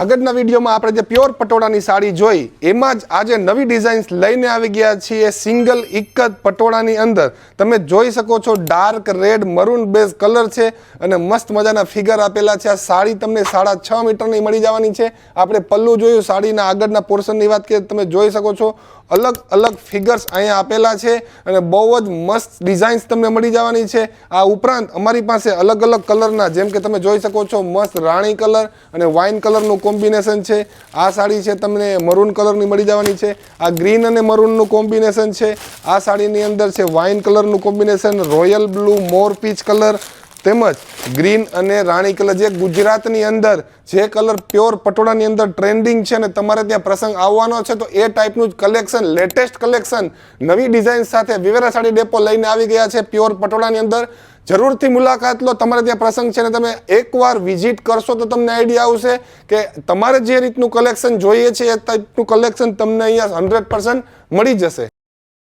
આગળના વિડીયોમાં આપણે જે પ્યોર પટોળાની સાડી જોઈ એમાં જ આજે નવી ડિઝાઇન્સ લઈને આવી ગયા છીએ સિંગલ એક જ પટોળાની અંદર. તમે જોઈ શકો છો dark red maroon base colour છે અને મસ્ત મજાના ફિગર આપેલા છે. આ સાડી તમને 6.5 મીટરની મળી જવાની છે. આપણે પલ્લુ જોયું, સાડીના આગળના પોર્શનની વાત કરીએ તમે જોઈ શકો છો અલગ અલગ ફિગર્સ અહીંયા આપેલા છે અને બહુ જ મસ્ત ડિઝાઇન્સ તમને મળી જવાની છે. આ ઉપરાંત અમારી પાસે અલગ અલગ કલરના જેમ કે તમે જોઈ શકો છો મસ્ત રાણી કલર અને વાઇન કલરનું કોમ્બિનેશન છે. આ સાડી છે તમને મરૂન કલરની મળી જવાની છે. આ ગ્રીન અને મરૂનનું કોમ્બિનેશન છે. આ સાડીની અંદર છે વાઇન કલરનું કોમ્બિનેશન, રોયલ બ્લુ, મોર પીચ કલર તેમજ ગ્રીન અને રાણી કલર. જે ગુજરાતની અંદર જે કલર પ્યોર પટોળાની અંદર ટ્રેન્ડિંગ છે ને તમારે ત્યાં પ્રસંગ આવવાનો છે તો એ ટાઈપનું જ કલેક્શન, લેટેસ્ટ કલેક્શન નવી ડિઝાઇન સાથે વિવેરા સાડી ડેપો લઈને આવી ગયા છે પ્યોર પટોળાની અંદર. જરૂરથી મુલાકાત લો. તમારે ત્યાં પ્રસંગ છે ને તમે એકવાર વિઝિટ કરશો તો તમને આઈડિયા આવશે કે તમારે જે રીતનું કલેક્શન જોઈએ છે એ ટાઈપનું કલેક્શન તમને અહીંયા 100% મળી જશે.